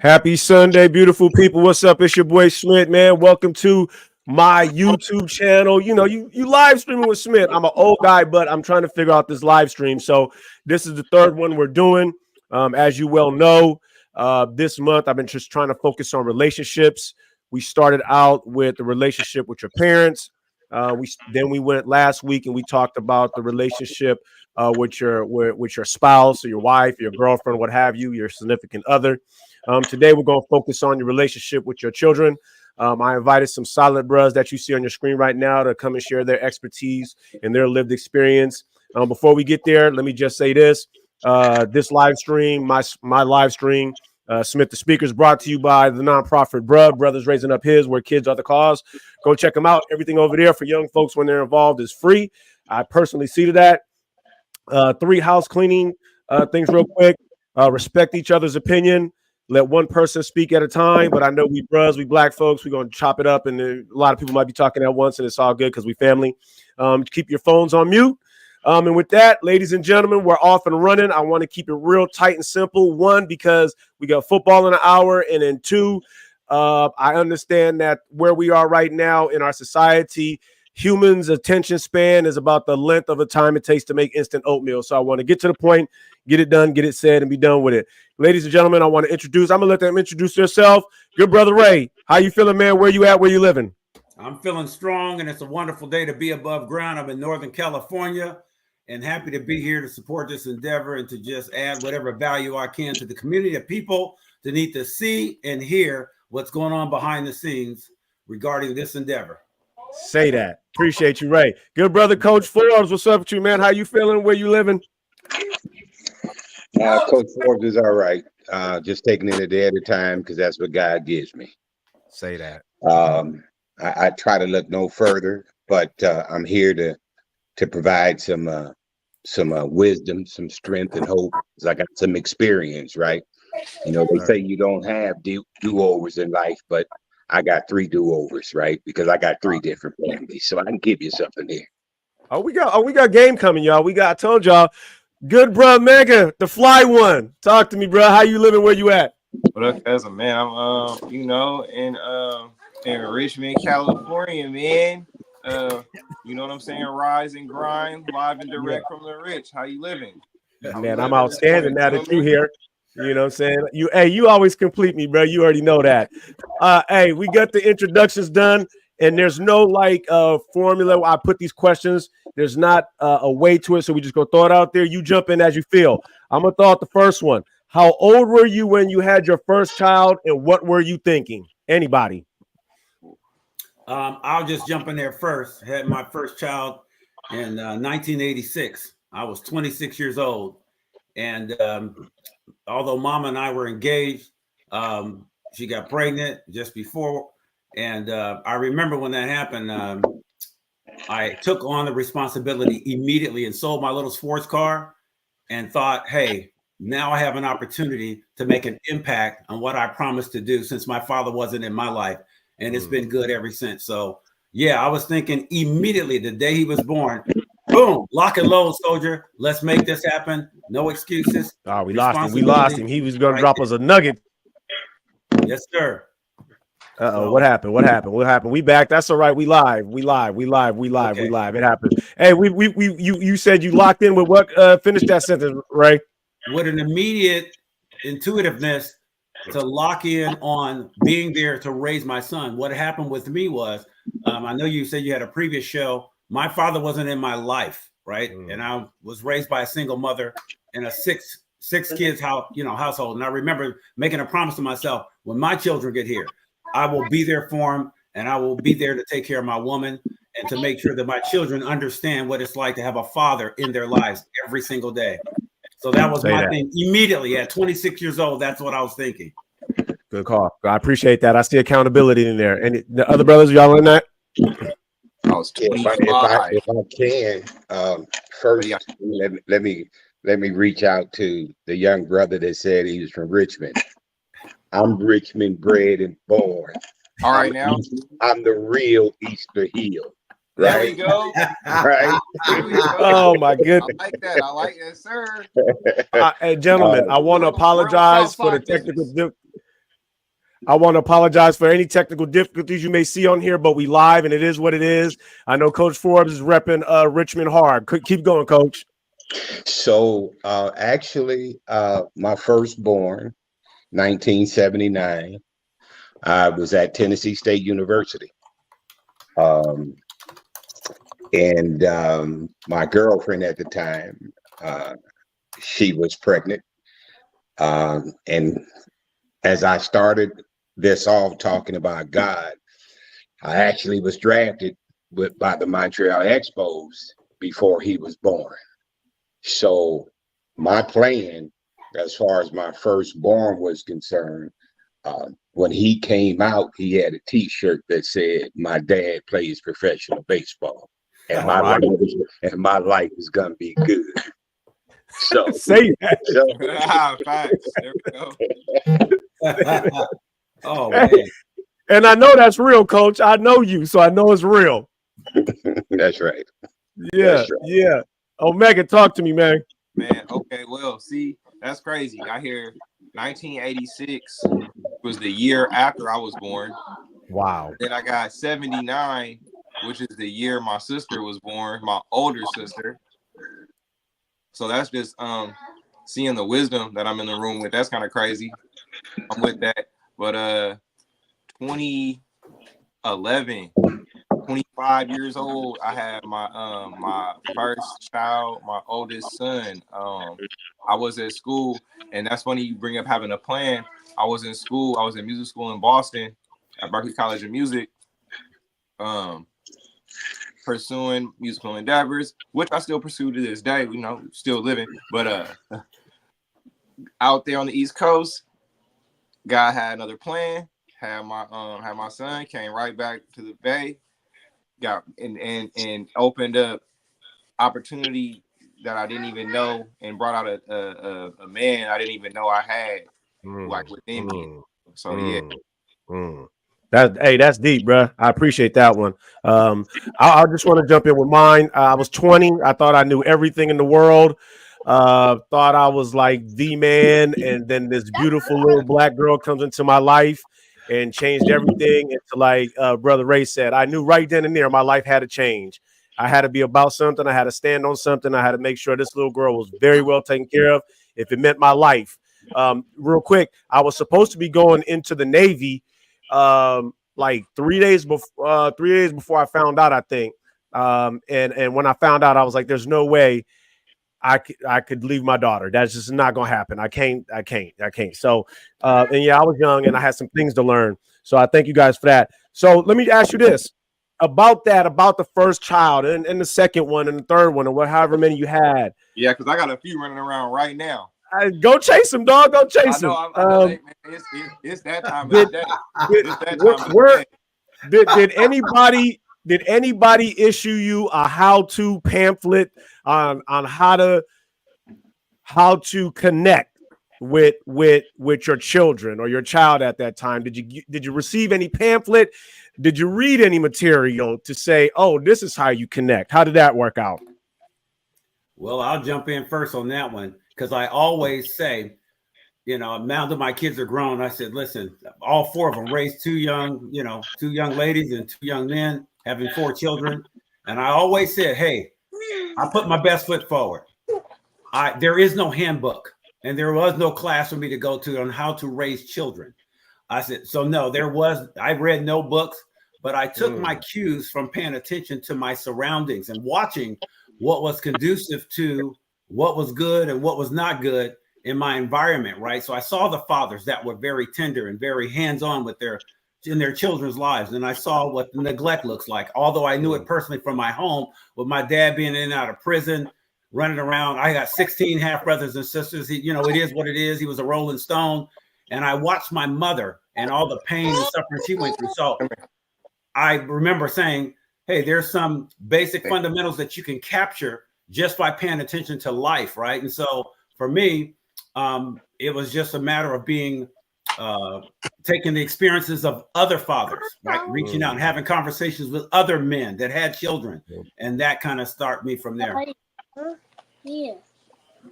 Happy Sunday, beautiful people. What's up? It's your boy Smith, man. Welcome to my YouTube channel. You know, you live streaming with Smith. I'm an old guy, but I'm trying to figure out this live stream. So this is the third one we're doing. As you well know, this month I've been just trying to focus on relationships. We started out with the relationship with your parents. We went last week and we talked about the relationship with your spouse or your wife, your girlfriend, what have you, your significant other. Today, we're going to focus on your relationship with your children. I invited some solid bros that you see on your screen right now to come and share their expertise and their lived experience. Before we get there, let me just say this. This live stream, my live stream, Smith the Speaker, is brought to you by the nonprofit Brothers Raising Up His, where kids are the cause. Go check them out. Everything over there for young folks when they're involved is free. I personally see to that. 3 house cleaning things real quick. Respect each other's opinion. Let one person speak at a time. But I know we black folks, we're going to chop it up. And a lot of people might be talking at once, and it's all good because we family. Keep your phones on mute. And with that, ladies and gentlemen, we're off and running. I want to keep it real tight and simple. 1, because we got football in an hour. And then 2, I understand that where we are right now in our society, humans' attention span is about the length of the time it takes to make instant oatmeal. So I want to get to the point, get it done, get it said, and be done with it. Ladies and gentlemen, I want to introduce. I'm going to let them introduce themselves. Good brother Ray, how you feeling, man? Where you at? Where you living? I'm feeling strong, and it's a wonderful day to be above ground. I'm in Northern California, and happy to be here to support this endeavor and to just add whatever value I can to the community of people that need to see and hear what's going on behind the scenes regarding this endeavor. Say that. Appreciate you, Ray. Good brother, Coach Forbes. What's up with you, man? How you feeling? Where you living? Coach Forbes is all right. Just taking it a day at a time because that's what God gives me. Say that. I try to look no further, but I'm here to provide some wisdom, some strength, and hope. Because I got some experience, right? You know, they say you don't have do-overs in life, but I got 3 do-overs, right? Because I got 3 different families, so I can give you something here. We got game coming, y'all. I told y'all. Good bro, Mega, the fly one. Talk to me, bro. How you living? Where you at? What up, as a man? I'm in Richmond, California, man. You know what I'm saying? Rise and grind, live and direct from the rich. How you living? Man, I'm outstanding now that you here. You know what I'm saying? You always complete me, bro. You already know that. Hey, we got the introductions done, and there's no formula where I put these questions. There's not a way to it, so we just go throw it out there. You jump in as you feel. I'm gonna throw out the first one. How old were you when you had your first child, and what were you thinking? Anybody? I'll just jump in there first. I had my first child in 1986. I was 26 years old, and although Mama and I were engaged, she got pregnant just before, and I remember when that happened. I took on the responsibility immediately and sold my little sports car and thought, hey, now I have an opportunity to make an impact on what I promised to do since my father wasn't in my life. And it's been good ever since. So, yeah, I was thinking immediately the day he was born, boom, lock and load, soldier. Let's make this happen. No excuses. Oh, we lost him. He was going to drop us a nugget. Yes, sir. What happened? We back. That's all right. We live. Okay. It happened. Hey, you said you locked in with what? Finish that sentence, Ray. With an immediate intuitiveness to lock in on being there to raise my son. What happened with me was, I know you said you had a previous show. My father wasn't in my life, right? And I was raised by a single mother in a six kids household. And I remember making a promise to myself, when my children get here, I will be there for them, and I will be there to take care of my woman and to make sure that my children understand what it's like to have a father in their lives every single day. So that was my thing immediately at 26 years old. That's what I was thinking. Good call. I appreciate that. I see accountability in there. And the other brothers, y'all in that? I was 25. If I can, first let me reach out to the young brother that said he was from Richmond. I'm Richmond bred and born. All right, now I'm the real Easter Heel. Right? There we go. Right. Oh my goodness. I like that, sir. Hey, gentlemen, I want to apologize for the technical. I want to apologize for any technical difficulties you may see on here, but we live and it is what it is. I know Coach Forbes is repping Richmond hard. Keep going, Coach. So actually, my firstborn, 1979, I was at Tennessee State University. And my girlfriend at the time, she was pregnant. And as I started this off talking about God, I actually was drafted by the Montreal Expos before he was born. So my plan, as far as my firstborn was concerned, when he came out, he had a T-shirt that said, "My dad plays professional baseball, and my life is gonna be good." So say that. Facts. There we go. Oh man. And I know that's real, Coach. I know you, so I know it's real. That's right. Yeah, that's right. Yeah. Omega, talk to me, man. Man, okay, well, see, that's crazy. I hear 1986 was the year after I was born. Wow. Then I got 79, which is the year my sister was born, my older sister. So that's just seeing the wisdom that I'm in the room with. That's kind of crazy. I'm with that. But 2011, 25 years old, I had my first child, my oldest son. I was at school, and that's funny you bring up having a plan. I was in school. I was in music school in Boston at Berklee College of Music, pursuing musical endeavors, which I still pursue to this day. You know, still living. But out there on the East Coast, God had another plan. Had my son, came right back to the Bay, got and opened up opportunity that I didn't even know, and brought out a man I didn't even know I had like within me. So yeah. That's deep, bro. I appreciate that one. I just want to jump in with mine. I was 20. I thought I knew everything in the world. Thought I was like the man, and then this beautiful little black girl comes into my life and changed everything. Into like Brother Ray said, I knew right then and there my life had to change. I had to be about something. I had to stand on something. I had to make sure this little girl was very well taken care of if it meant my life. Real quick, I was supposed to be going into the Navy like 3 days before 3 days before I found out, I think. And when I found out, I was like, there's no way I could leave my daughter. That's just not gonna happen. I can't. So and yeah, I was young and I had some things to learn. So I thank you guys for that. So let me ask you this about the first child and the second one and the third one, or however many you had. Yeah, because I got a few running around right now. Go chase them, dog. Go chase them. I know man, it's that time of the day. It's that time of the day. Did anybody issue you a how-to pamphlet on how to connect with your children or your child at that time? Did you receive any pamphlet? Did you read any material to say, oh, this is how you connect? How did that work out? Well, I'll jump in first on that one, because I always say, you know, now that my kids are grown, I said, listen, all four of them raised two young ladies and two young men, having 4 children. And I always said, hey, I put my best foot forward. There is no handbook, and there was no class for me to go to on how to raise children. I said, so no, I read no books, but I took my cues from paying attention to my surroundings and watching what was conducive to what was good and what was not good in my environment, right? So I saw the fathers that were very tender and very hands-on in their children's lives. And I saw what the neglect looks like. Although I knew it personally from my home, with my dad being in and out of prison, running around. I got 16 half brothers and sisters. It is what it is. He was a rolling stone. And I watched my mother and all the pain and suffering she went through. So I remember saying, hey, there's some basic fundamentals that you can capture just by paying attention to life, right? And so for me, it was just a matter of being taking the experiences of other fathers, right? Reaching out and having conversations with other men that had children, and that kind of started me from there. Yeah.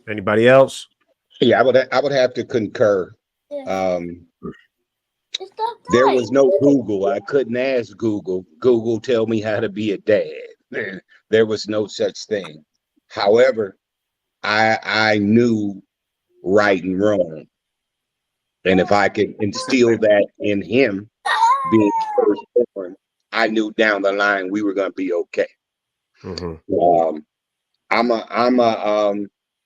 Anybody else? Yeah, I would have to concur. There was no Google. I couldn't ask Google. Google, tell me how to be a dad. There was no such thing. However, I knew right and wrong. And if I could instill that in him, being firstborn, I knew down the line we were going to be okay.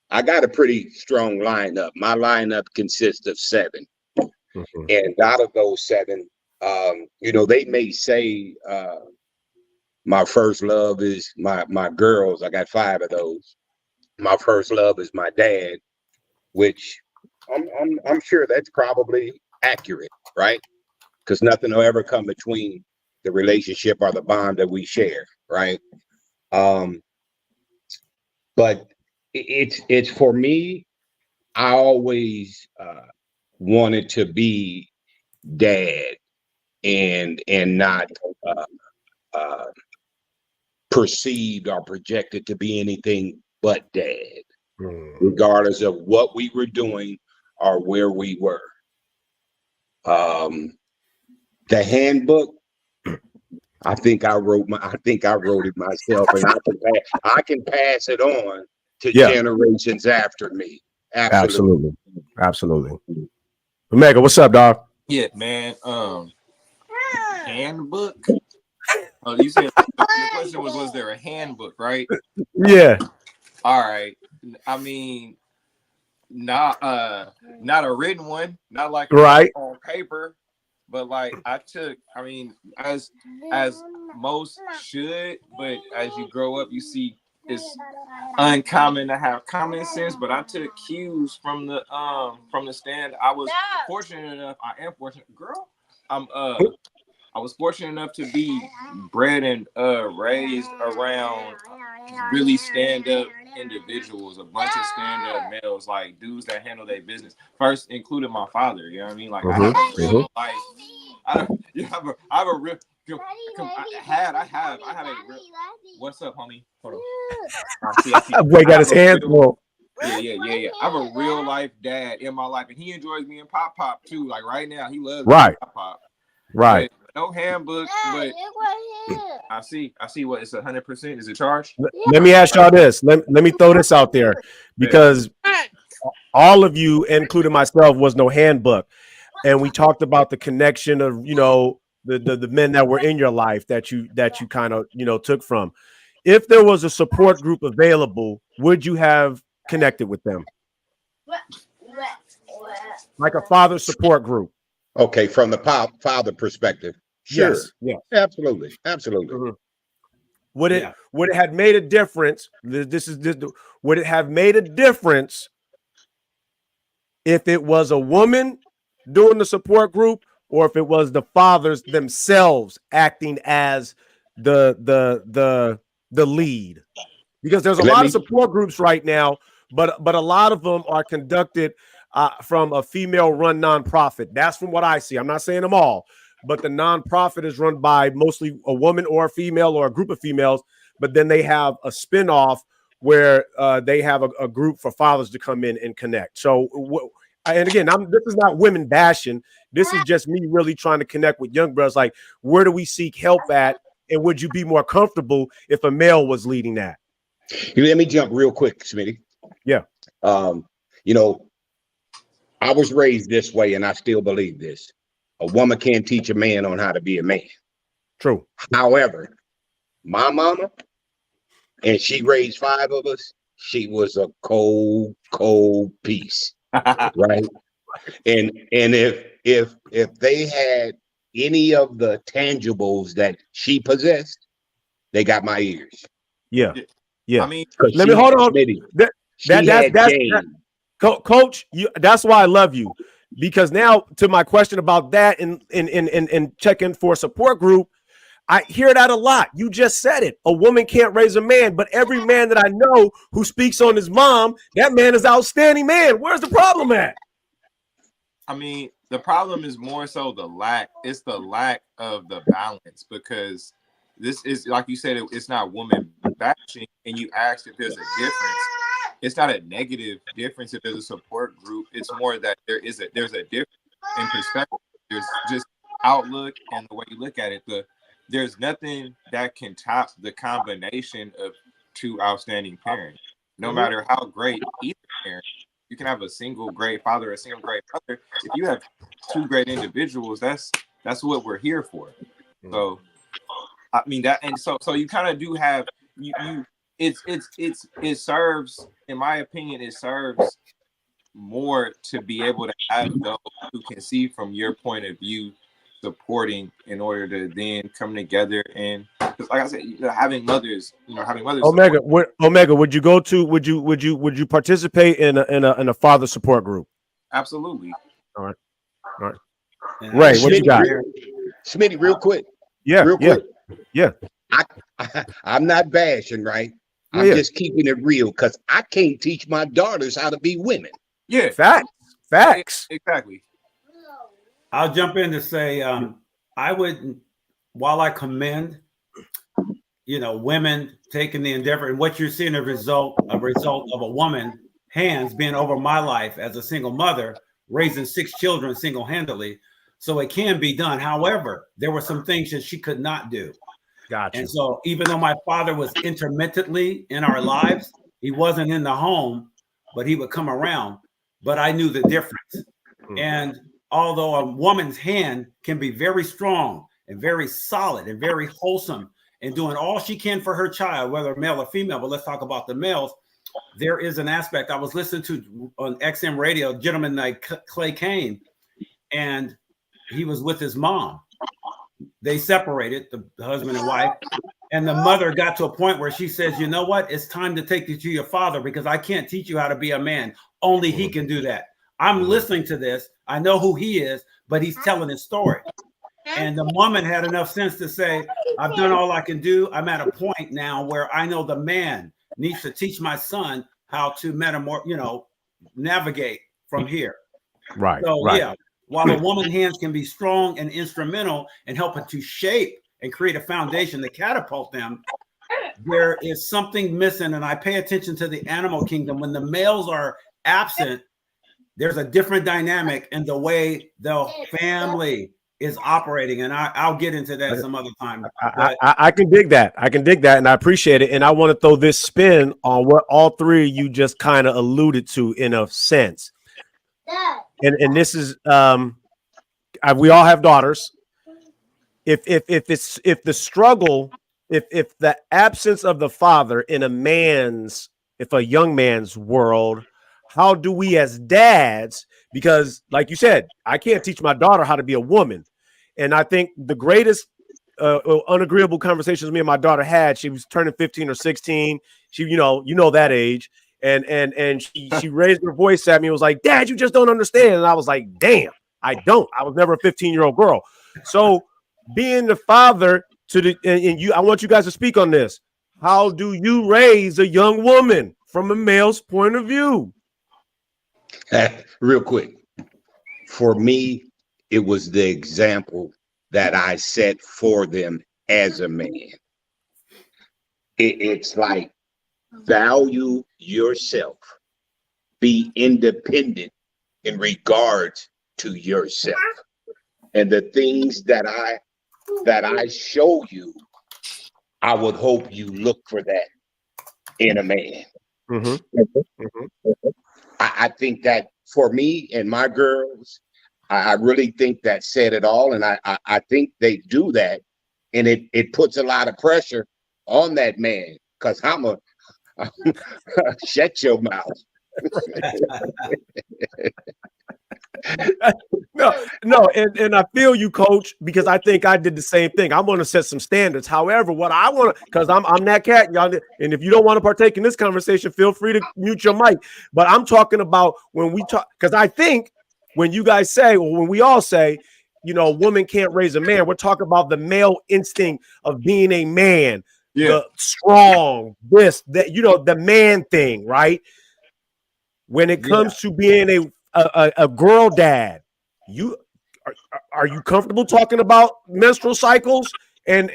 I got a pretty strong lineup. My lineup consists of 7. And out of those 7, they may say my first love is my girls. I got 5 of those. My first love is my dad, which I'm sure that's probably accurate, right? Because nothing will ever come between the relationship or the bond that we share, right? But it's for me. I always wanted to be dad and not perceived or projected to be anything but dad, regardless of what we were doing or where we were. The handbook, I think I wrote it myself, and I can pass it on to generations after me. Absolutely. Omega, what's up, dog? Yeah, man. Handbook. Oh, you said the question was there a handbook, right? Yeah. All right. I mean, not a written one, not like right on paper, but like I mean, as most should, but as you grow up, you see it's uncommon to have common sense. But I took cues from the stand. I was fortunate enough. I am fortunate, girl. I was fortunate enough to be bred and raised around really stand-up individuals, a bunch of stand-up males, like dudes that handle their business. First, including my father. You know what I mean? Like I have a real life. I have a real. I had a real. What's up, homie? Hold on. I see. Boy got his hands full. Yeah. I have a real life dad in my life, and he enjoys me in Pop too. Like right now, he loves Pop. Right. But no handbook, but I see what it's 100%. Is it charged? Let me ask y'all this. Let me throw this out there, because all of you, including myself, was no handbook. And we talked about the connection of, the men that were in your life that you kind of, took from. If there was a support group available, would you have connected with them? Like a father support group. Okay, from the father perspective. Sure. Yes. Absolutely. Would it have made a difference? Would it have made a difference if it was a woman doing the support group, or if it was the fathers themselves acting as the lead? Because there's a lot of support groups right now, but a lot of them are conducted from a female-run nonprofit. That's from what I see. I'm not saying them all, but the nonprofit is run by mostly a woman or a female or a group of females, but then they have a spinoff where they have a group for fathers to come in and connect. So, and again, this is not women bashing. This is just me really trying to connect with young brothers. Like, where do we seek help at? And would you be more comfortable if a male was leading that? Let me jump real quick, Smitty. Yeah. I was raised this way, and I still believe this. A woman can't teach a man on how to be a man. True. However, my mama, and she raised 5 of us, she was a cold piece. Right. And if they had any of the tangibles that she possessed, they got my ears. Yeah. I mean, let me hold on. Coach, that's why I love you, because now to my question about that and checking for a support group, I hear that a lot. You just said it. A woman can't raise a man, but every man that I know who speaks on his mom, that man is an outstanding man. Where's the problem at? I mean, the problem is more so the lack of the balance, because this is, like you said, it's not woman bashing, and you asked if there's a difference. It's not a negative difference if there's a support group. It's more that there's a difference in perspective. there's just outlook and the way you look at it. There's nothing that can top the combination of two outstanding parents. No matter how great either parent, you can have a single great father, a single great mother. If you have two great individuals, that's what we're here for. So I mean that, and so you kind of do have it serves, in my opinion, it serves more to be able to have those who can see from your point of view supporting in order to then come together. And because like I said, having mothers Omega, would you participate in a father support group? Absolutely. All right. And Ray, what you got? Smitty, real quick. Yeah, Real quick. Yeah. I'm not bashing, right? I'm just keeping it real because I can't teach my daughters how to be women. Yeah. Facts. Exactly. I'll jump in to say, I would, while I commend, women taking the endeavor, and what you're seeing a result of a woman hands being over my life as a single mother, raising 6 children single-handedly. So it can be done. However, there were some things that she could not do. Gotcha. And so even though my father was intermittently in our lives, he wasn't in the home, but he would come around. But I knew the difference. And although a woman's hand can be very strong and very solid and very wholesome and doing all she can for her child, whether male or female, but let's talk about the males, there is an aspect. I was listening to on XM radio, a gentleman named Clay Kane, and he was with his mom. They separated, the husband and wife, and the mother got to a point where she says, you know what? It's time to take you to your father because I can't teach you how to be a man. Only he can do that. I'm listening to this. I know who he is, but he's telling his story. And the woman had enough sense to say, I've done all I can do. I'm at a point now where I know the man needs to teach my son how to navigate from here. Right. So yeah, while a woman's hands can be strong and instrumental in helping to shape and create a foundation to catapult them, there is something missing. And I pay attention to the animal kingdom. When the males are absent, there's a different dynamic in the way the family is operating. And I'll get into that some other time. I can dig that. And I appreciate it. And I want to throw this spin on what all three of you just kind of alluded to in a sense. And this is we all have daughters. If the struggle, if the absence of the father in a young man's world, how do we as dads, because like you said, I can't teach my daughter how to be a woman. And I think the greatest unagreeable conversations me and my daughter had, she was turning 15 or 16. She, you know that age. And she raised her voice at me and was like, Dad, you just don't understand. And I was like, damn, I don't. I was never a 15-year-old girl. So being the father I want you guys to speak on this. How do you raise a young woman from a male's point of view? Real quick. For me, it was the example that I set for them as a man. It's like, value yourself, be independent in regards to yourself, and the things that I show you, I would hope you look for that in a man. I think that for me and my girls, I really think that said it all, and I think they do that, and it puts a lot of pressure on that man because shut your mouth. No, and I feel you, Coach, because I think I did the same thing. I want to set some standards. However, what I want to, because I'm that cat, y'all, and if you don't want to partake in this conversation, feel free to mute your mic. But I'm talking about when we talk, because I think when you guys say, or when we all say, woman can't raise a man, we're talking about the male instinct of being a man. The strong, the man thing, right? When it comes to being a girl dad, are you comfortable talking about menstrual cycles and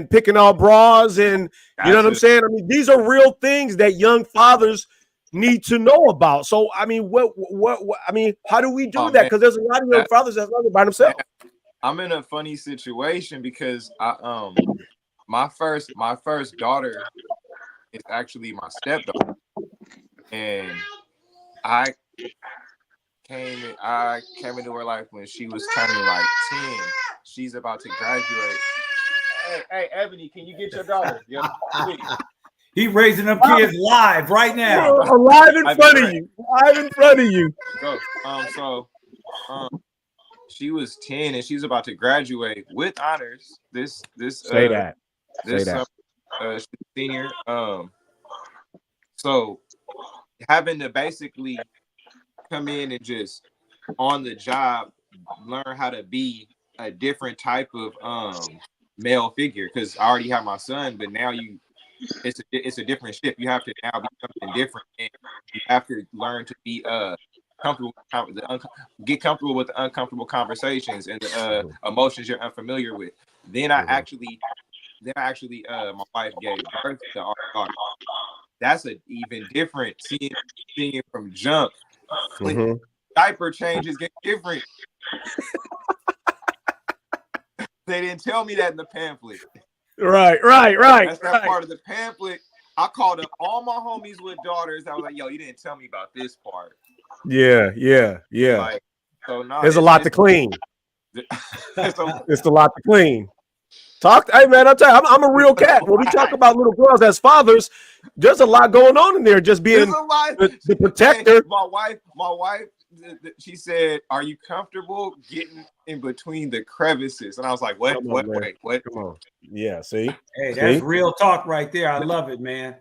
picking out bras and you know what I'm saying? I mean, these are real things that young fathers need to know about. So, I mean, what I mean, how do we do that? Because there's a lot of young fathers that's not by themselves. I'm in a funny situation because my first daughter is actually my stepdaughter, and I came into her life when she was turning like 10. She's about to graduate. Hey, Ebony, can you get your daughter? Yeah, please. He raising them kids live right now. Live in front of you. Live in front of you. So she was 10 and she's about to graduate with honors. This Say that. This Say that. She's a senior. So having to basically come in and just on the job learn how to be a different type of male figure, because I already have my son, but now it's a different shift. You have to now be something different, and you have to learn to be comfortable, get comfortable with the uncomfortable conversations and the emotions you're unfamiliar with. Then I actually my wife gave birth to our daughter. That's an even different seeing it from jump. Diaper changes get different. They didn't tell me that in the pamphlet. Right. That's that part of the pamphlet. I called up all my homies with daughters. I was like, yo, you didn't tell me about this part. Yeah. Like, so no, there's a lot to clean. It's a lot to clean. Hey man, I'll tell you, I'm a real cat. When we talk about little girls as fathers, there's a lot going on in there. Just being the protector. Hey, my wife, she said, "Are you comfortable getting in between the crevices?" And I was like, "What? Wait. Come on. Yeah. See. Hey, that's real talk right there. I love it, man.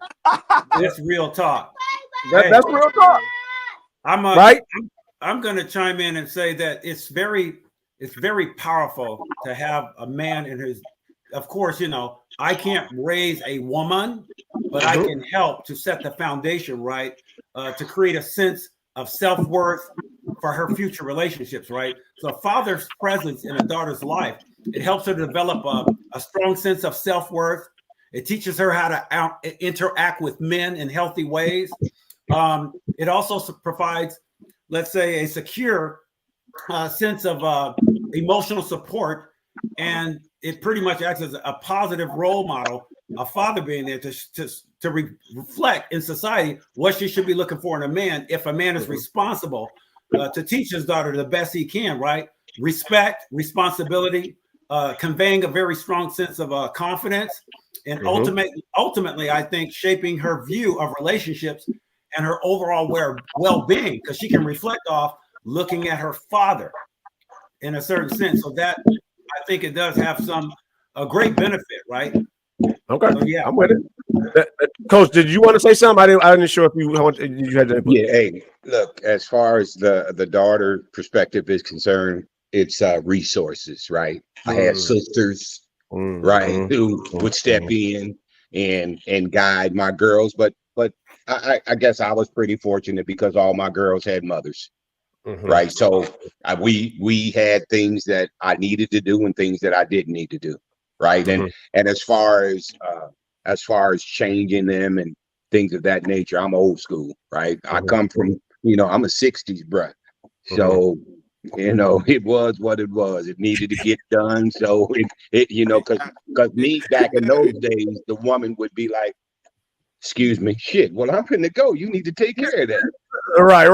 That's real talk. That's real talk. I'm going to chime in and say that it's very powerful to have a man in his. Of course, I can't raise a woman, but I can help to set the foundation right, to create a sense of self-worth for her future relationships, right? So a father's presence in a daughter's life, it helps her develop a strong sense of self-worth. It teaches her how to interact with men in healthy ways. It also provides, let's say, a secure sense of emotional support, and it pretty much acts as a positive role model, a father being there to reflect in society what she should be looking for in a man. If a man is responsible, to teach his daughter the best he can, right? Respect, responsibility, conveying a very strong sense of confidence, and ultimately, I think shaping her view of relationships and her overall well-being, because she can reflect off looking at her father in a certain sense. So that, I think it does have a great benefit, right? Okay. So, yeah, I'm with it. Coach, did you want to say something? I didn't sure if you had to. Yeah. Hey, look, as far as the daughter perspective is concerned, it's resources, right? I had sisters, right, who would step in and guide my girls, but I guess I was pretty fortunate because all my girls had mothers. Right. So we had things that I needed to do and things that I didn't need to do. Right. And as far as changing them and things of that nature, I'm old school. Right. I come from, I'm a 60s bruh. So, it was what it was. It needed to get done. So because me back in those days, the woman would be like, excuse me, shit. Well, I'm finna go. You need to take care of that. Right.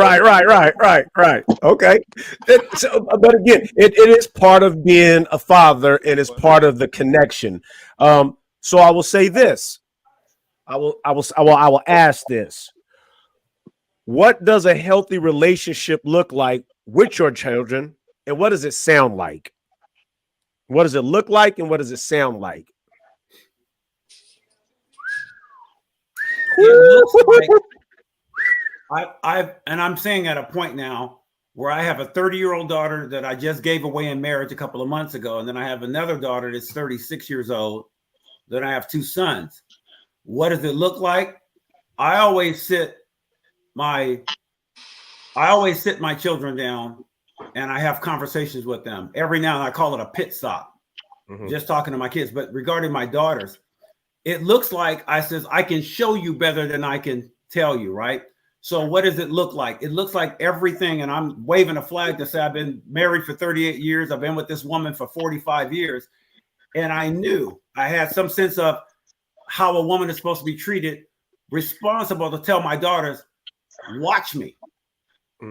Okay. But again, it is part of being a father, and it's part of the connection. So I will say this. I will ask this. What does a healthy relationship look like with your children, and what does it sound like? What does it look like, and what does it sound like? It looks like I'm saying at a point now where I have a 30-year-old daughter that I just gave away in marriage a couple of months ago, and then I have another daughter that's 36 years old. Then I have two sons. What does it look like? I always sit my children down, and I have conversations with them. Every now and then I call it a pit stop, just talking to my kids. But regarding my daughters, it looks like I can show you better than I can tell you, right? So what does it look like? It looks like everything. And I'm waving a flag to say I've been married for 38 years. I've been with this woman for 45 years. And I knew I had some sense of how a woman is supposed to be treated, responsible to tell my daughters, watch me.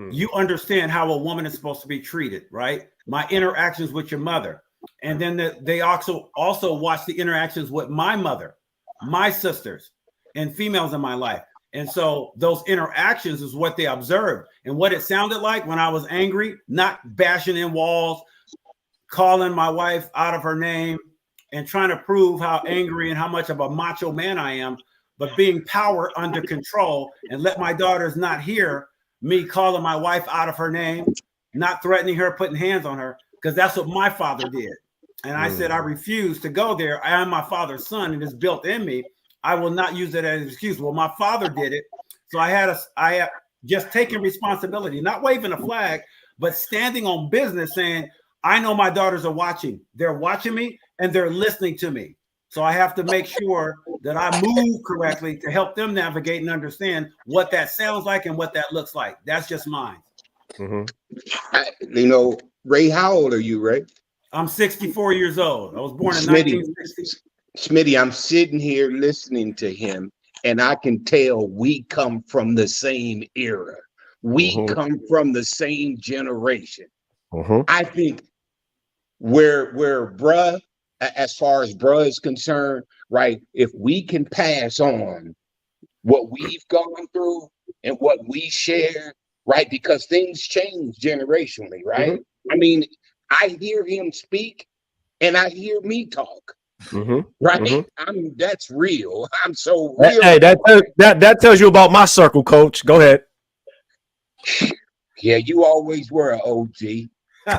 You understand how a woman is supposed to be treated, right? My interactions with your mother. And then they also watch the interactions with my mother, my sisters, and females in my life. And so those interactions is what they observed. And what it sounded like when I was angry, not bashing in walls, calling my wife out of her name, and trying to prove how angry and how much of a macho man I am, but being power under control, and let my daughters not hear me calling my wife out of her name, not threatening her, putting hands on her, because that's what my father did. And I said, I refuse to go there. I am my father's son, and it's built in me. I will not use it as an excuse. Well, my father did it. So I had just taken responsibility, not waving a flag, but standing on business saying, I know my daughters are watching. They're watching me and they're listening to me. So I have to make sure that I move correctly to help them navigate and understand what that sounds like and what that looks like. That's just mine. You know, Ray, how old are you, Ray? I'm 64 years old. I was born in Smitty, 1960. Smitty, I'm sitting here listening to him, and I can tell we come from the same era. We come from the same generation. I think where bruh, as far as bruh is concerned, right? If we can pass on what we've gone through and what we share, right? Because things change generationally, right? I mean, I hear him speak and I hear me talk. Right? I mean, that's real. I'm so real. Hey, that tells you about my circle, coach. Go ahead. Yeah, you always were an OG.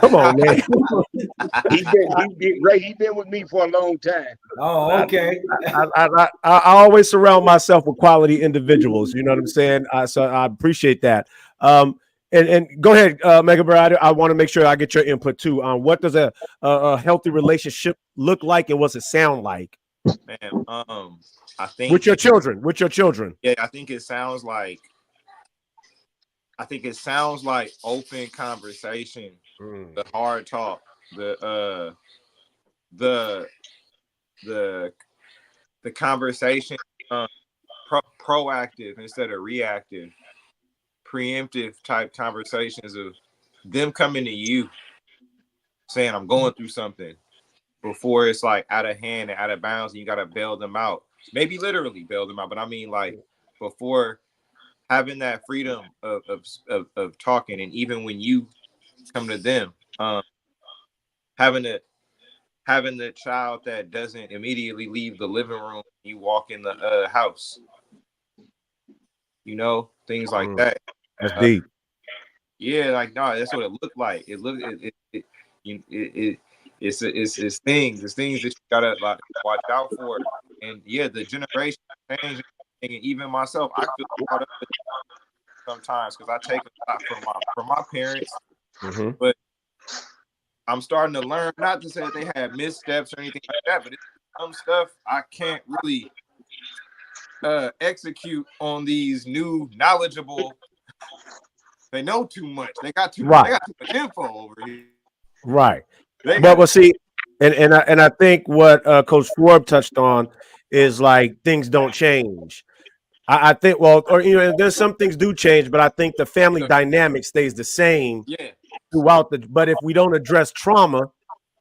Come on, man. He's been with me for a long time. Oh, okay. I always surround myself with quality individuals. You know what I'm saying? So I appreciate that. And go ahead, Mega Brad. I want to make sure I get your input too on what does a healthy relationship look like and what's it sound like? Man, I think with your children. Yeah, I think it sounds like open conversation, the hard talk, the conversation, proactive instead of reactive, preemptive type conversations of them coming to you saying, I'm going through something, before it's like out of hand and out of bounds and you got to bail them out. Maybe literally bail them out, but I mean, like, before having that freedom of talking, and even when you come to them, having the child that doesn't immediately leave the living room, you walk in the house, you know, things like that. That's deep. Yeah, like, no, that's what it looked like. It's things that you gotta, like, watch out for. And yeah, the generation change, and even myself, I feel caught up with it sometimes because I take a lot from my parents, but I'm starting to learn, not to say that they had missteps or anything like that, but it's some stuff I can't really execute on these new knowledgeable. They know too much. They got too much info over here. Right. But we'll see. And I think what Coach Forbes touched on is, like, things don't change. I think, there's some things do change, but I think the family dynamic stays the same throughout but if we don't address trauma,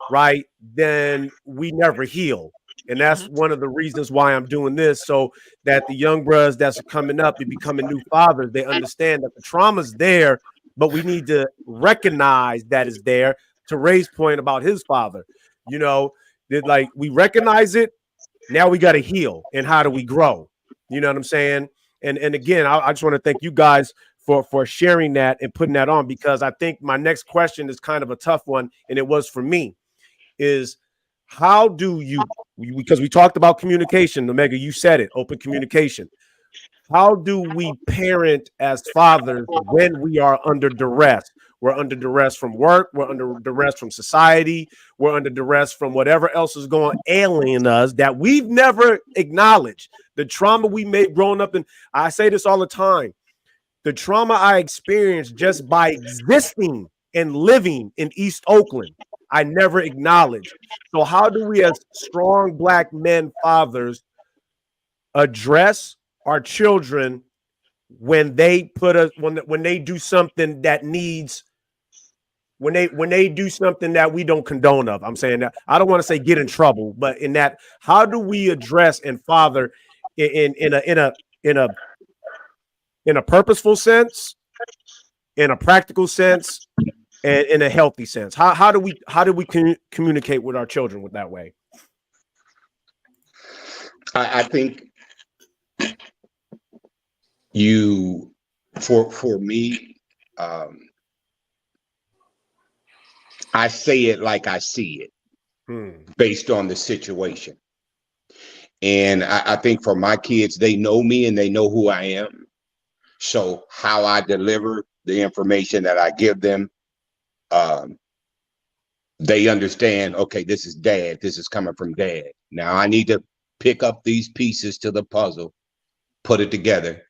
right, then we never heal. And that's one of the reasons why I'm doing this, so that the young brothers that's coming up and becoming new fathers, they understand that the trauma's there, but we need to recognize that it's there. To Ray's point about his father, you know, that, like, we recognize it, now we got to heal. And how do we grow? You know what I'm saying? And again, I just want to thank you guys for sharing that and putting that on, because I think my next question is kind of a tough one, and it was for me, is how do you, because we talked about communication, Omega, you said it, open communication. How do we parent as fathers when we are under duress? We're under duress from work. We're under duress from society. We're under duress from whatever else is going alien us that we've never acknowledged. The trauma we made growing up. And I say this all the time. the trauma I experienced just by existing and living in East Oakland, I never acknowledged. So how do we as strong Black men, fathers, address our children when they put us when they do something that needs when they do something that we don't condone of? I'm saying that I don't want to say get in trouble, but in that, how do we address and father in a purposeful sense, in a practical sense, and in a healthy sense? How do we communicate with our children with that way? I think you, for me, I say it like I see it, based on the situation. And I think for my kids, they know me and they know who I am. So how I deliver the information that I give them, they understand, okay, this is dad. This is coming from dad. Now I need to pick up these pieces to the puzzle, put it together.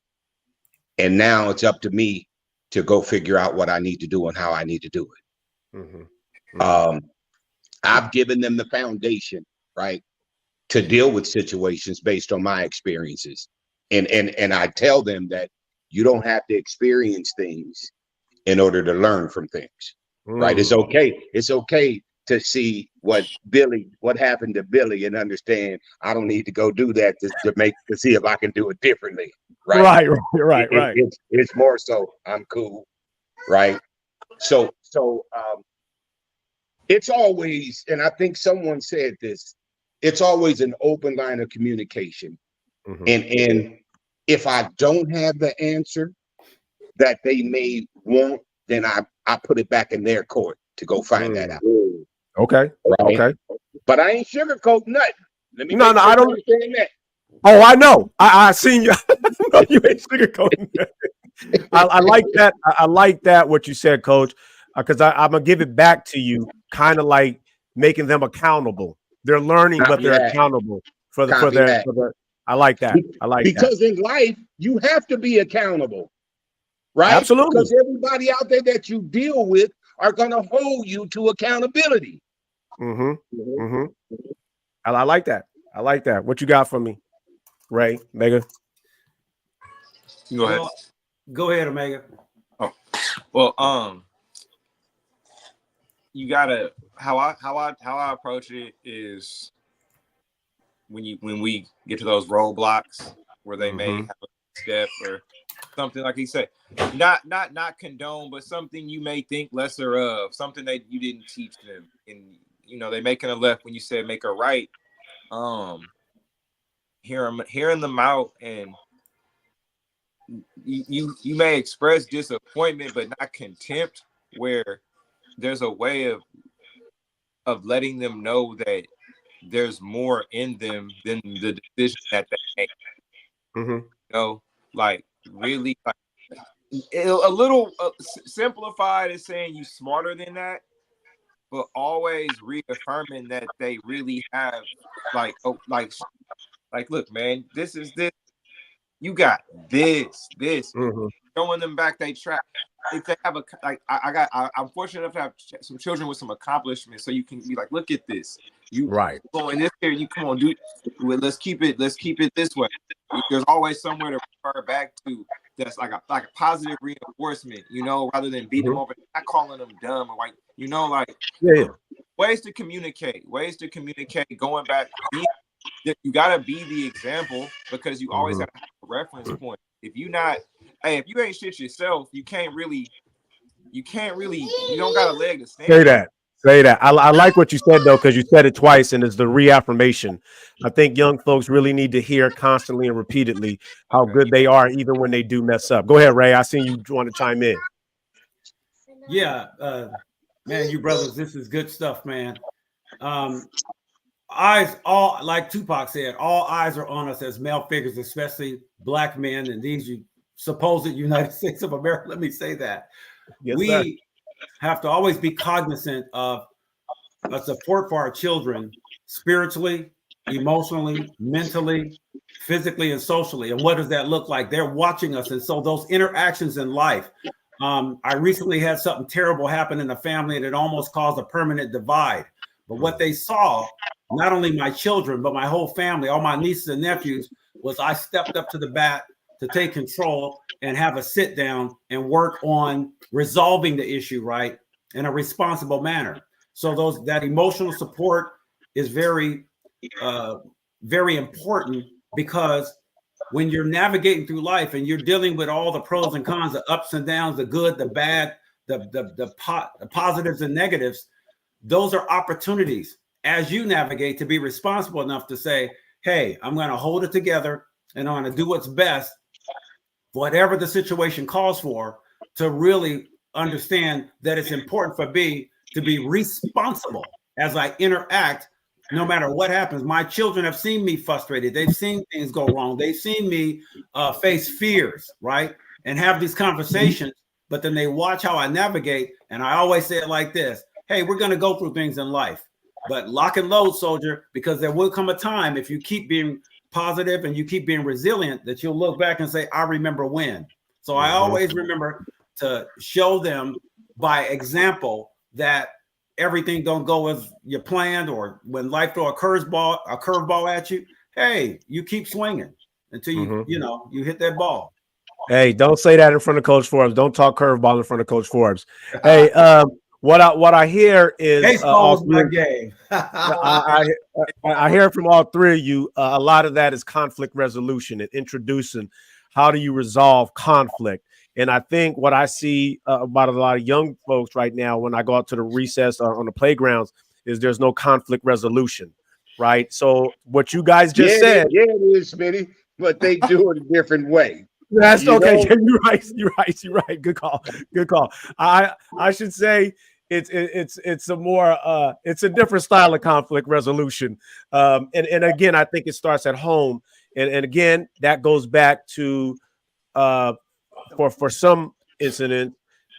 And now it's up to me to go figure out what I need to do and how I need to do it. I've given them the foundation, right, to deal with situations based on my experiences. And I tell them that you don't have to experience things in order to learn from things, right? It's okay. It's okay to see what happened to Billy and understand I don't need to go do that to see if I can do it differently, right? Right. It's more so I'm cool, right? So it's always, and I think someone said this, it's always an open line of communication. And if I don't have the answer that they may want, then I put it back in their court to go find that out. Okay. Right? Okay. But I ain't sugarcoating nothing. Let me no, I don't understand that. Oh, I know. I seen you. No, you ain't sugarcoating that. I like that. I like that what you said, Coach, because I'm gonna give it back to you, kind of like making them accountable. They're learning, but they're accountable for their. I like that. Because in life you have to be accountable, right? Absolutely. Because everybody out there that you deal with are gonna hold you to accountability. I like that. I like that. What you got for me, Ray, Mega? Go ahead. Go ahead, Omega. Oh, well, you gotta how I approach it is when we get to those roadblocks where they may have a step or something, like he said, not condone, but something you may think lesser of, something that you didn't teach them, and they making a left when you said make a right. Hearing them out, and you may express disappointment but not contempt, where there's a way of letting them know that there's more in them than the decision that they make. Like really, like a little simplified is saying you smarter than that, but always reaffirming that they really have like look, man, this is this. You got this. Showing them back they track. If they have I'm fortunate enough to have some children with some accomplishments, so you can be like, look at this. You go in this area, you come on, do it. Let's keep it this way. There's always somewhere to refer back to that's like a positive reinforcement, rather than beating them over, not calling them dumb or ways to communicate, going back. You gotta be the example, because you always gotta have a reference point. If you ain't shit yourself, you don't got a leg to stand. Say that. I like what you said, though, because you said it twice, and it's the reaffirmation. I think young folks really need to hear constantly and repeatedly how good they are, even when they do mess up. Go ahead, Ray. I seen you want to chime in. Yeah, man, you brothers, this is good stuff, man. Eyes, all, like Tupac said, all eyes are on us as male figures, especially Black men in these supposed United States of America. Let me say that. Yes, we have to always be cognizant of support for our children spiritually, emotionally, mentally, physically, and socially. And what does that look like? They're watching us. And so those interactions in life. I recently had something terrible happen in the family and it almost caused a permanent divide. But what they saw, not only my children, but my whole family, all my nieces and nephews, was I stepped up to the bat to take control and have a sit down and work on resolving the issue, right, in a responsible manner. So that emotional support is very, very important, because when you're navigating through life and you're dealing with all the pros and cons, the ups and downs, the good, the bad, the positives and negatives, those are opportunities as you navigate to be responsible enough to say, hey, I'm going to hold it together and I'm going to do what's best, whatever the situation calls for, to really understand that it's important for me to be responsible as I interact. No matter what happens, my children have seen me frustrated. They've seen things go wrong. They've seen me face fears, right? And have these conversations, but then they watch how I navigate. And I always say it like this: hey, we're going to go through things in life, but lock and load, soldier, because there will come a time, if you keep being positive and you keep being resilient, that you'll look back and say, I remember when. So I always remember to show them by example that everything don't go as you planned, or when life throw a curveball at you, hey, you keep swinging until you hit that ball. Hey, don't say that in front of Coach Forbes. Don't talk curveball in front of Coach Forbes. Hey, what I hear is baseball is my game. I hear from all three of you. A lot of that is conflict resolution and introducing how do you resolve conflict. And I think what I see about a lot of young folks right now, when I go out to the recess on the playgrounds, is there's no conflict resolution, right? So what you guys just said, it is, Smitty, but they do it a different way. That's okay. You're right. Good call. I should say it's a more it's a different style of conflict resolution. And again, I think it starts at home. And again, that goes back to for some incident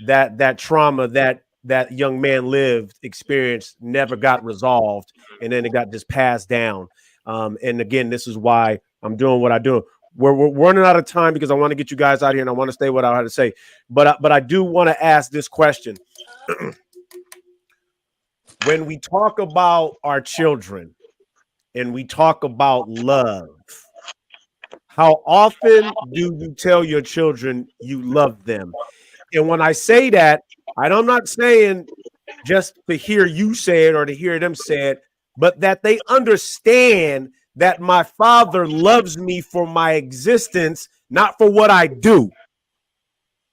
that trauma that young man experienced never got resolved, and then it got just passed down. And again, this is why I'm doing what I do. We're running out of time because I want to get you guys out here and I want to say what I had to say. But I do want to ask this question. When we talk about our children and we talk about love, how often do you tell your children you love them? And when I say that, I'm not saying just to hear you say it or to hear them say it, but that they understand that my father loves me for my existence, not for what I do.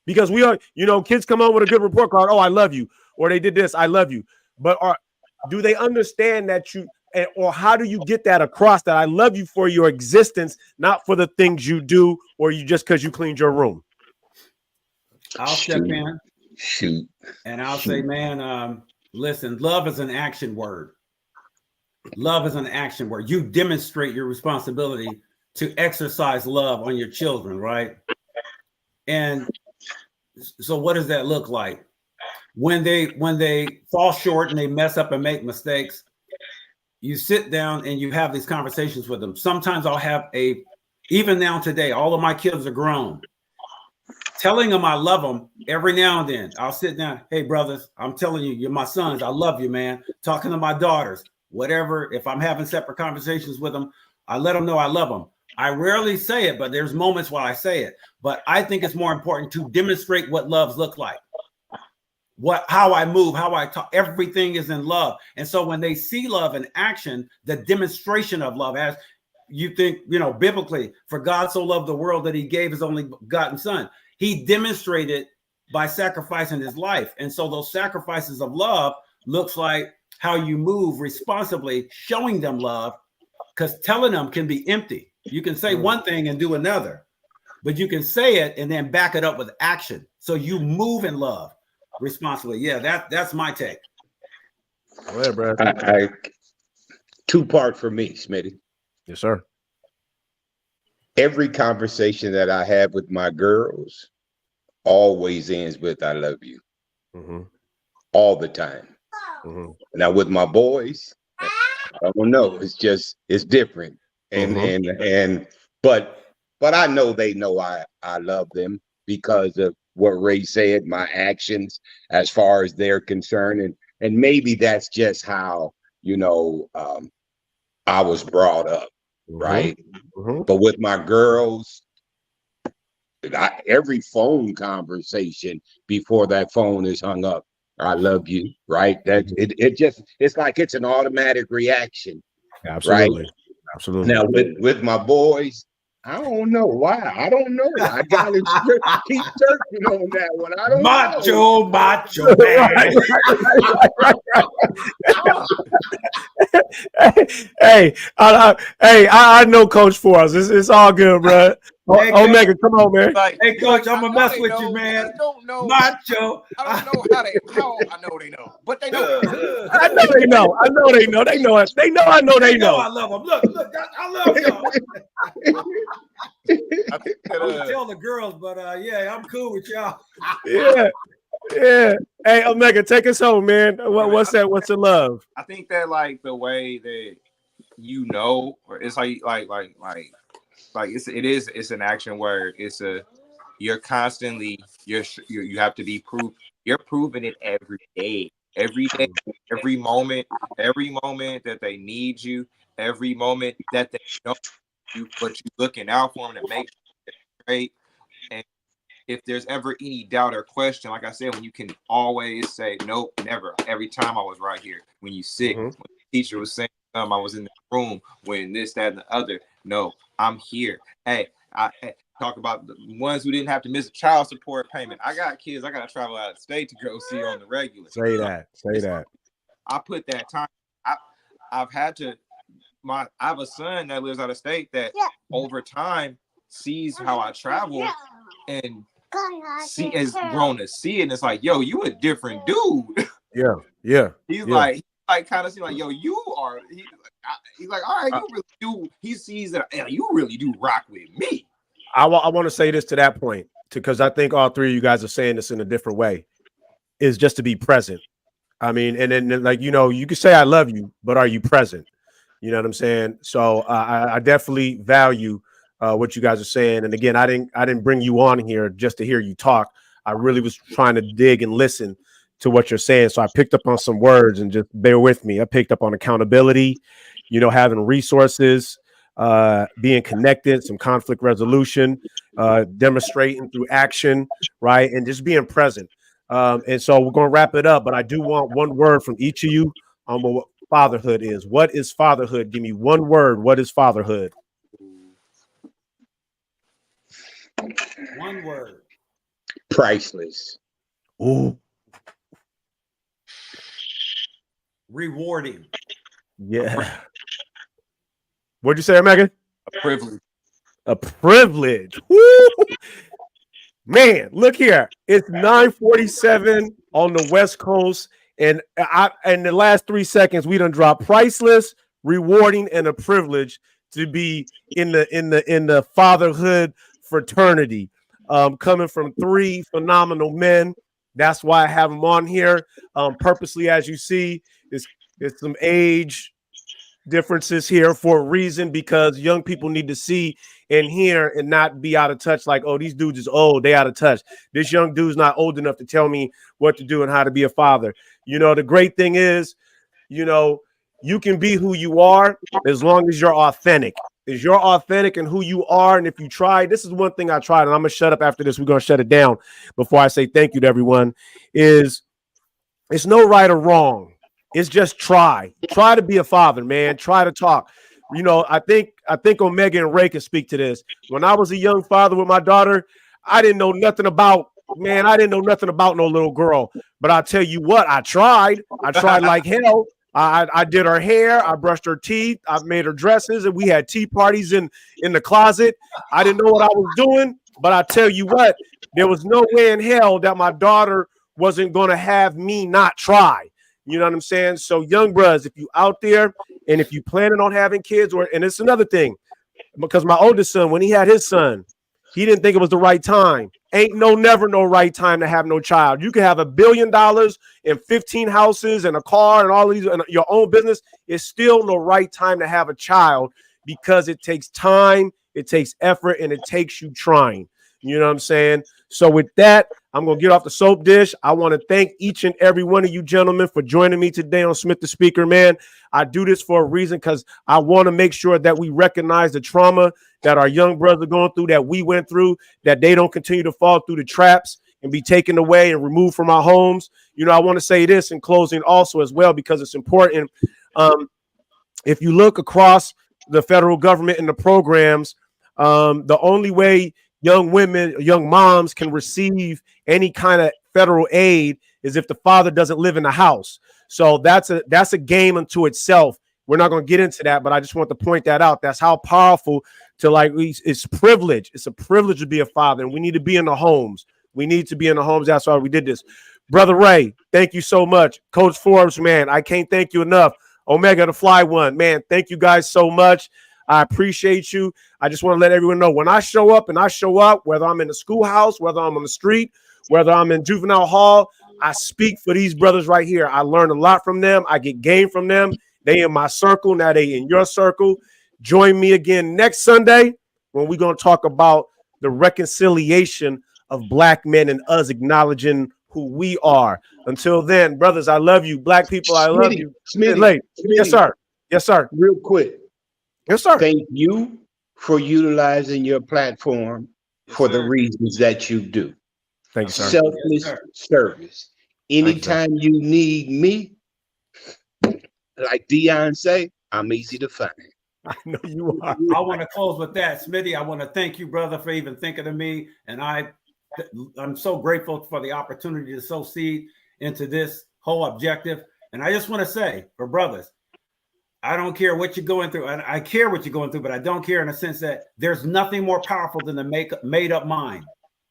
Because we are, kids come on with a good report card. Oh, I love you. Or they did this. I love you. But do they understand that or how do you get that across, that I love you for your existence, not for the things you do, or you just because you cleaned your room? I'll step in. And I'll say, man, listen, love is an action word. Love is an action word. You demonstrate your responsibility to exercise love on your children, right? And so what does that look like? When they fall short and they mess up and make mistakes, you sit down and you have these conversations with them. Sometimes I'll have even now today, all of my kids are grown. Telling them I love them every now and then. I'll sit down. Hey, brothers, I'm telling you, you're my sons. I love you, man. Talking to my daughters, whatever. If I'm having separate conversations with them, I let them know I love them. I rarely say it, but there's moments where I say it. But I think it's more important to demonstrate what loves look like. How I move, how I talk, everything is in love. And so when they see love in action, the demonstration of love, as you think, biblically, for God so loved the world that he gave his only begotten son. He demonstrated by sacrificing his life. And so those sacrifices of love looks like how you move responsibly, showing them love, because telling them can be empty. You can say one thing and do another, but you can say it and then back it up with action. So you move in love responsibly. Yeah, that's my take. Go ahead, Brad. Two-part for me, Smitty. Yes, sir. Every conversation that I have with my girls always ends with "I love you," all the time. Now with my boys, I don't know. It's different. And but I know they know I love them because of what Ray said, my actions as far as they're concerned. And maybe that's just how, I was brought up, right? But with my girls, every phone conversation before that phone is hung up, I love you, right? That it's like it's an automatic reaction. Absolutely. Right? Absolutely. Now with my boys, I don't know why. I don't know. I gotta keep searching on that one. I don't know. Macho man. Hey, I know Coach Forrest. It's all good, bro. Hey, Omega, come on, man. Like, Hey, Coach, I'm gonna mess with know, you, man. They don't know. Macho. I don't know how I know they know, but they know. I know they know. I know they know. They know it. They know. I know they know. I love them. Look, I love y'all. I think I that, would tell the girls, but yeah, I'm cool with y'all. Yeah. Hey, Omega, take us home, man. What's that? What's the love? I think that like the way that or it's it's an action where you're constantly you have to be proof. You're proving it every day, every moment that they need you, every moment that they know you, but you looking out for them to make sure they're great. And if there's ever any doubt or question, like I said, when you can always say nope, never. Every time I was right here. When you sick, when the teacher was saying I was in the room, when this, that, and the other. No, I'm here. Hey, I talk about the ones who didn't have to miss a child support payment. I got kids. I got to travel out of state to go see on the regular. Say that. I put that time. I've had to. I have a son that lives out of state that over time sees how I travel and has grown to see it. And it's like, yo, you a different dude. Yeah. He's like kind of see like, yo, you are. He's like, all right, you really do. He sees that you really do rock with me. I want to say this to that point because I think all three of you guys are saying this in a different way. Is just to be present. I mean, and then like you can say I love you, but are you present? You know what I'm saying? So I definitely value what you guys are saying. And again, I didn't bring you on here just to hear you talk. I really was trying to dig and listen to what you're saying. So I picked up on some words and just bear with me. I picked up on accountability, having resources, being connected, some conflict resolution, demonstrating through action, right? And just being present. And so we're going to wrap it up, but I do want one word from each of you on what fatherhood is. What is fatherhood? Give me one word. What is fatherhood? One word. Priceless. Ooh. Rewarding. Yeah. What'd you say, Megan? A privilege. A privilege. Woo! Man, look here. It's 9:47 on the West Coast. And in the last 3 seconds, we done dropped priceless, rewarding, and a privilege to be in the fatherhood fraternity. Coming from three phenomenal men. That's why I have them on here. Purposely, as you see, it's some age differences here for a reason, because young people need to see and hear and not be out of touch. Like, oh, these dudes is old, they out of touch. This young dude's not old enough to tell me what to do and how to be a father. The great thing is, you can be who you are as long as you're authentic. Is you're authentic and who you are. And if you try, this is one thing I tried, and I'm gonna shut up after this. We're gonna shut it down before I say thank you to everyone. It's no right or wrong. It's just try to be a father, man. Try to talk. I think Omega and Ray can speak to this. When I was a young father with my daughter, I didn't know nothing about no little girl. But I'll tell you what, I tried like hell. I did her hair, I brushed her teeth, I made her dresses, and we had tea parties in the closet. I didn't know what I was doing, but I tell you what, there was no way in hell that my daughter wasn't going to have me not try. You know what I'm saying? So young brothers, if you out there and if you planning on having kids, and it's another thing, because my oldest son, when he had his son, He didn't think it was the right time. Ain't never no right time to have no child. You can have $1 billion and 15 houses and a car and all these and your own business. It's still no right time to have a child because it takes time, it takes effort, and it takes you trying. You know what I'm saying? So with that, I'm going to get off the soap dish. I want to thank each and every one of you gentlemen for joining me today on Smith the Speaker, man. I do this for a reason because I want to make sure that we recognize the trauma that our young brothers are going through, that we went through, that they don't continue to fall through the traps and be taken away and removed from our homes. You know, I want to say this in closing also as well, because it's important. If you look across the federal government and the programs, the only way young women, young moms can receive any kind of federal aid is if the father doesn't live in the house. So that's a game unto itself. We're not going to get into that, but I just want to point that out. That's how powerful it's privilege. It's a privilege to be a father, and we need to be in the homes. We need to be in the homes. That's why we did this. Brother Ray, thank you so much. Coach Forbes, man, I can't thank you enough. Omega the Fly One, man, thank you guys so much. I appreciate you. I just want to let everyone know when I show up, whether I'm in the schoolhouse, whether I'm on the street, whether I'm in juvenile hall, I speak for these brothers right here. I learn a lot from them. I get game from them. They in my circle. Now they in your circle. Join me again next Sunday when we're going to talk about the reconciliation of black men and us acknowledging who we are. Until then, brothers, I love you. Black people, I love you. Smitty, yes, sir. Yes, sir. Real quick. Yes, sir. Thank you for utilizing your platform for the reasons that you do. Thank you, sir. Selfless service. Anytime you need me, like Dion say, I'm easy to find. I know you are. I want to close with that. Smitty, I want to thank you, brother, for even thinking of me. And I'm so grateful for the opportunity to sow seed into this whole objective. And I just want to say, for brothers, I don't care what you're going through. I care what you're going through, but I don't care in a sense that there's nothing more powerful than the made up mind.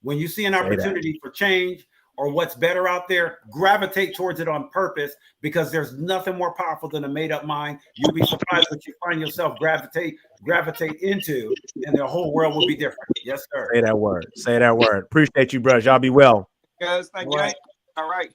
When you see an opportunity for change or what's better out there, gravitate towards it on purpose, because there's nothing more powerful than a made up mind. You'll be surprised what you find yourself gravitate into, and the whole world will be different. Yes, sir. Say that word. Say that word. Appreciate you, bros. Y'all be well. Guys, thank you. All right.